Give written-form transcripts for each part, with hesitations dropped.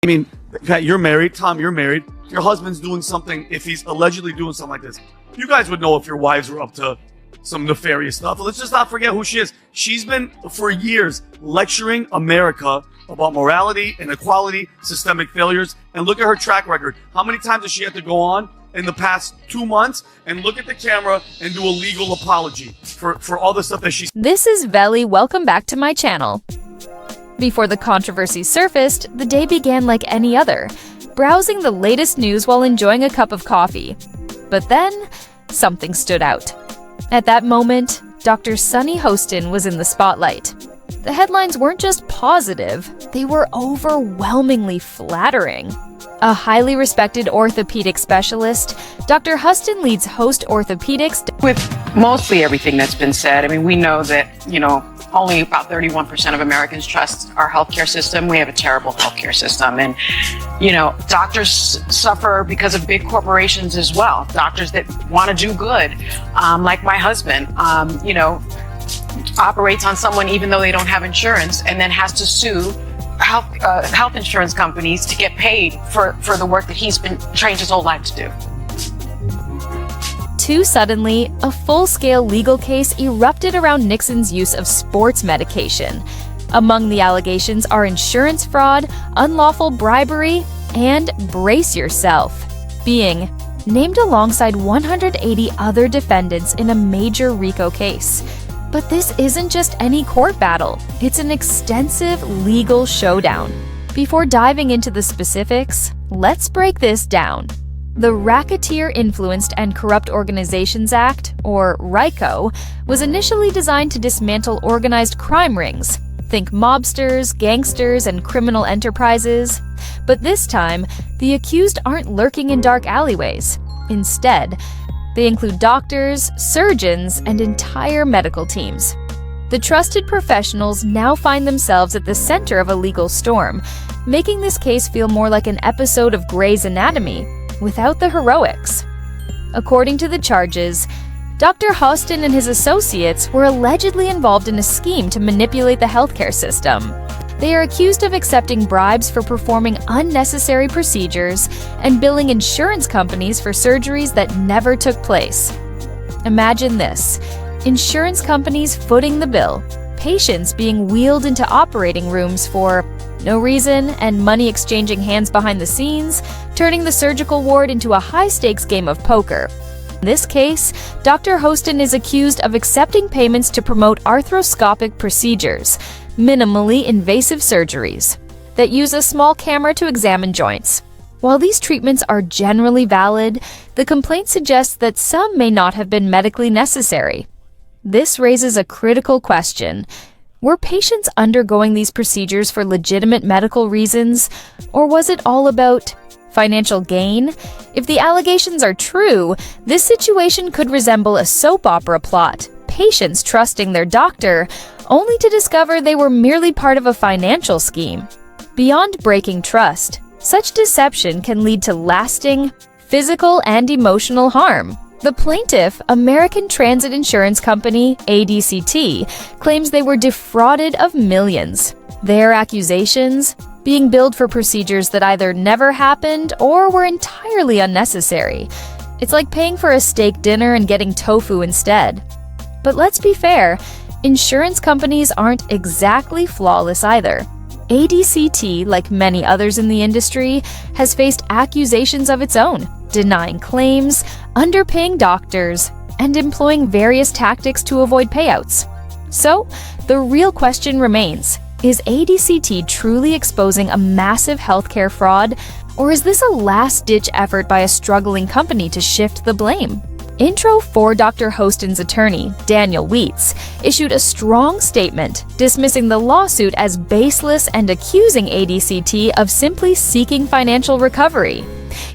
I mean, Pat, you're married. Tom, you're married. Your husband's doing something, if he's allegedly doing something like this, you guys would know if your wives were up to some nefarious stuff. Let's just not forget who she is. She's been, for years, lecturing America about morality, inequality, systemic failures, and look at her track record. How many times does she have to go on in the past 2 months and look at the camera and do a legal apology for all the stuff that she's... This is Veli. Welcome back to my channel. Before the controversy surfaced, the day began like any other, browsing the latest news while enjoying a cup of coffee. But then, something stood out. At that moment, Dr. Sunny Hostin was in the spotlight. The headlines weren't just positive, they were overwhelmingly flattering. A highly respected orthopedic specialist, Dr. Hostin leads Host Orthopedics. With mostly everything that's been said, I mean, we know that, only about 31% of Americans trust our healthcare system. We have a terrible healthcare system. And, doctors suffer because of big corporations as well. Doctors that want to do good, like my husband, operates on someone even though they don't have insurance and then has to sue health insurance companies to get paid for the work that he's been trained his whole life to do. Too suddenly, a full-scale legal case erupted around Nixon's use of sports medication. Among the allegations are insurance fraud, unlawful bribery, and, brace yourself, being named alongside 180 other defendants in a major RICO case. But this isn't just any court battle, it's an extensive legal showdown. Before diving into the specifics, let's break this down. The Racketeer Influenced and Corrupt Organizations Act, or RICO, was initially designed to dismantle organized crime rings. Think mobsters, gangsters, and criminal enterprises. But this time, the accused aren't lurking in dark alleyways. Instead, they include doctors, surgeons, and entire medical teams. The trusted professionals now find themselves at the center of a legal storm, making this case feel more like an episode of Grey's Anatomy, without the heroics. According to the charges, Dr. Hostin and his associates were allegedly involved in a scheme to manipulate the healthcare system. They are accused of accepting bribes for performing unnecessary procedures and billing insurance companies for surgeries that never took place. Imagine this: insurance companies footing the bill, patients being wheeled into operating rooms for no reason, and money exchanging hands behind the scenes, turning the surgical ward into a high-stakes game of poker. In this case, Dr. Hostin is accused of accepting payments to promote arthroscopic procedures, minimally invasive surgeries, that use a small camera to examine joints. While these treatments are generally valid, the complaint suggests that some may not have been medically necessary. This raises a critical question. Were patients undergoing these procedures for legitimate medical reasons, or was it all about financial gain? If the allegations are true, this situation could resemble a soap opera plot. Patients trusting their doctor, only to discover they were merely part of a financial scheme. Beyond breaking trust, such deception can lead to lasting physical and emotional harm. The plaintiff, American Transit Insurance Company, ADCT, claims they were defrauded of millions. Their accusations? Being billed for procedures that either never happened or were entirely unnecessary. It's like paying for a steak dinner and getting tofu instead. But let's be fair, insurance companies aren't exactly flawless either. ADCT, like many others in the industry, has faced accusations of its own, denying claims, underpaying doctors, and employing various tactics to avoid payouts. So, the real question remains, is ADCT truly exposing a massive healthcare fraud, or is this a last-ditch effort by a struggling company to shift the blame? Intro for Dr. Hostin's attorney, Daniel Wheats, issued a strong statement dismissing the lawsuit as baseless and accusing ADCT of simply seeking financial recovery.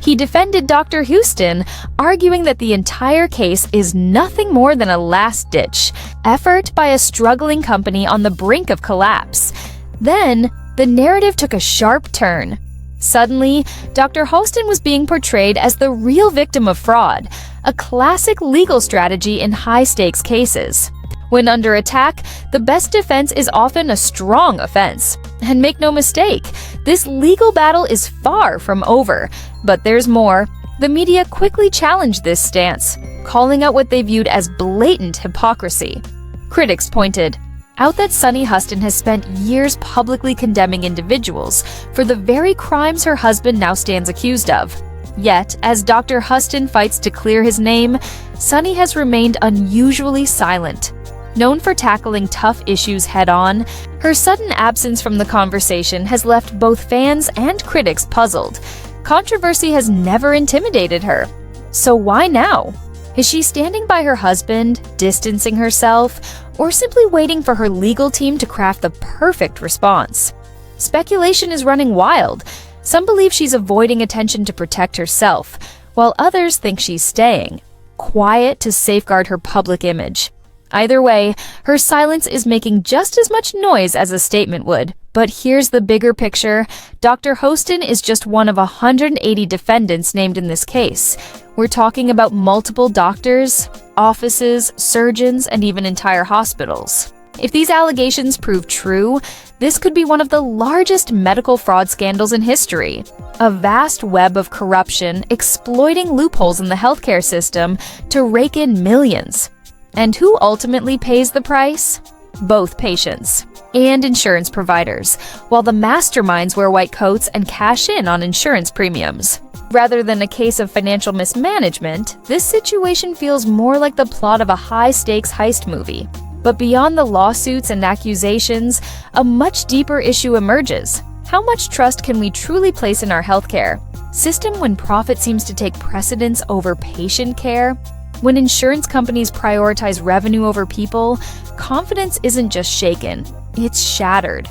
He defended Dr. Hostin, arguing that the entire case is nothing more than a last-ditch effort by a struggling company on the brink of collapse. Then, the narrative took a sharp turn. Suddenly, Dr. Hostin was being portrayed as the real victim of fraud, a classic legal strategy in high-stakes cases. When under attack, the best defense is often a strong offense. And make no mistake, This legal battle is far from over, but there's more. The media quickly challenged this stance, calling out what they viewed as blatant hypocrisy. Critics pointed out that Sunny Hostin has spent years publicly condemning individuals for the very crimes her husband now stands accused of. Yet, as Dr. Hostin fights to clear his name, Sunny has remained unusually silent. Known for tackling tough issues head-on, her sudden absence from the conversation has left both fans and critics puzzled. Controversy has never intimidated her. So why now? Is she standing by her husband, distancing herself, or simply waiting for her legal team to craft the perfect response? Speculation is running wild. Some believe she's avoiding attention to protect herself, while others think she's staying quiet to safeguard her public image. Either way, her silence is making just as much noise as a statement would. But here's the bigger picture. Dr. Hostin is just one of 180 defendants named in this case. We're talking about multiple doctors, offices, surgeons, and even entire hospitals. If these allegations prove true, this could be one of the largest medical fraud scandals in history. A vast web of corruption exploiting loopholes in the healthcare system to rake in millions. And who ultimately pays the price? Both patients and insurance providers, while the masterminds wear white coats and cash in on insurance premiums. Rather than a case of financial mismanagement, this situation feels more like the plot of a high-stakes heist movie. But beyond the lawsuits and accusations, a much deeper issue emerges. How much trust can we truly place in our healthcare system when profit seems to take precedence over patient care? When insurance companies prioritize revenue over people, confidence isn't just shaken, it's shattered.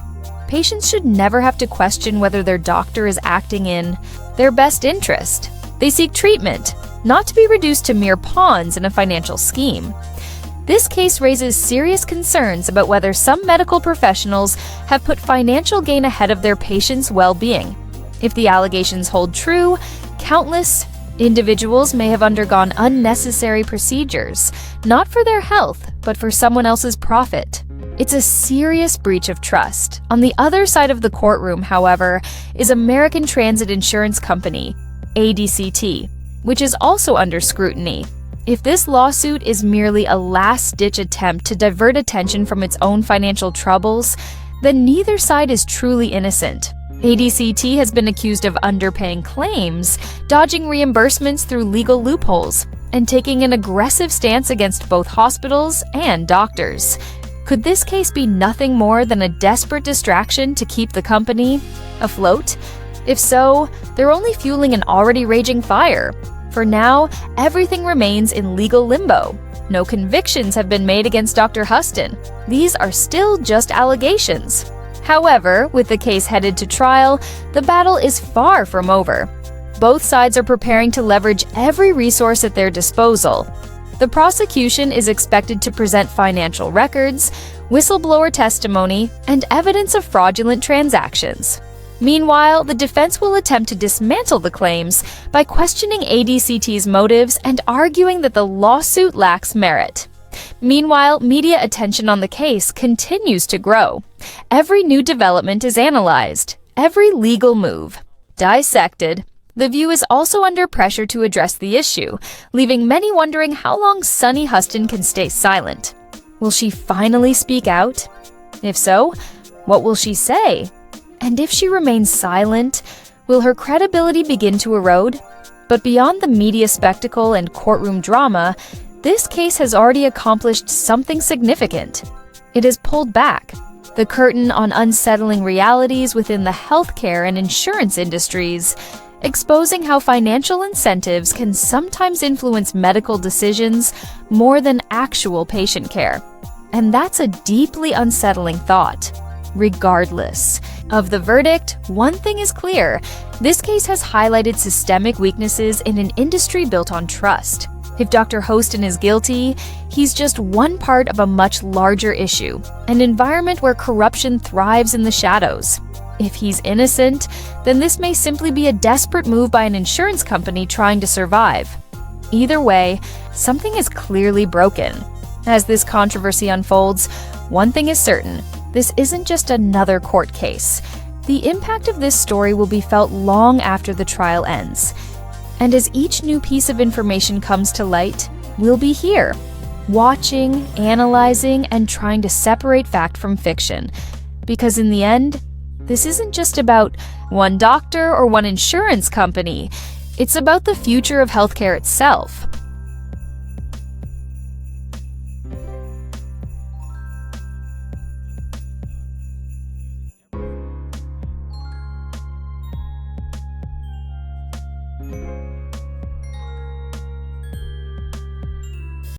Patients should never have to question whether their doctor is acting in their best interest. They seek treatment, not to be reduced to mere pawns in a financial scheme. This case raises serious concerns about whether some medical professionals have put financial gain ahead of their patients' well-being. If the allegations hold true, countless individuals may have undergone unnecessary procedures, not for their health, but for someone else's profit. It's a serious breach of trust. On the other side of the courtroom, however, is American Transit Insurance Company, ADCT, which is also under scrutiny. If this lawsuit is merely a last-ditch attempt to divert attention from its own financial troubles, then neither side is truly innocent. ADCT has been accused of underpaying claims, dodging reimbursements through legal loopholes, and taking an aggressive stance against both hospitals and doctors. Could this case be nothing more than a desperate distraction to keep the company afloat? If so, they're only fueling an already raging fire. For now, everything remains in legal limbo. No convictions have been made against Dr. Hostin. These are still just allegations. However, with the case headed to trial, the battle is far from over. Both sides are preparing to leverage every resource at their disposal. The prosecution is expected to present financial records, whistleblower testimony, and evidence of fraudulent transactions. Meanwhile, the defense will attempt to dismantle the claims by questioning ADCT's motives and arguing that the lawsuit lacks merit. Meanwhile, media attention on the case continues to grow. Every new development is analyzed, every legal move dissected. The View is also under pressure to address the issue, leaving many wondering how long Sunny Hostin can stay silent. Will she finally speak out? If so, what will she say? And if she remains silent, will her credibility begin to erode? But beyond the media spectacle and courtroom drama, this case has already accomplished something significant. It has pulled back the curtain on unsettling realities within the healthcare and insurance industries, exposing how financial incentives can sometimes influence medical decisions more than actual patient care. And that's a deeply unsettling thought. Regardless of the verdict, one thing is clear: this case has highlighted systemic weaknesses in an industry built on trust. If Dr. Hostin is guilty, he's just one part of a much larger issue, an environment where corruption thrives in the shadows. If he's innocent, then this may simply be a desperate move by an insurance company trying to survive. Either way, something is clearly broken. As this controversy unfolds, one thing is certain: this isn't just another court case. The impact of this story will be felt long after the trial ends. And as each new piece of information comes to light, we'll be here, watching, analyzing, and trying to separate fact from fiction. Because in the end, this isn't just about one doctor or one insurance company. It's about the future of healthcare itself.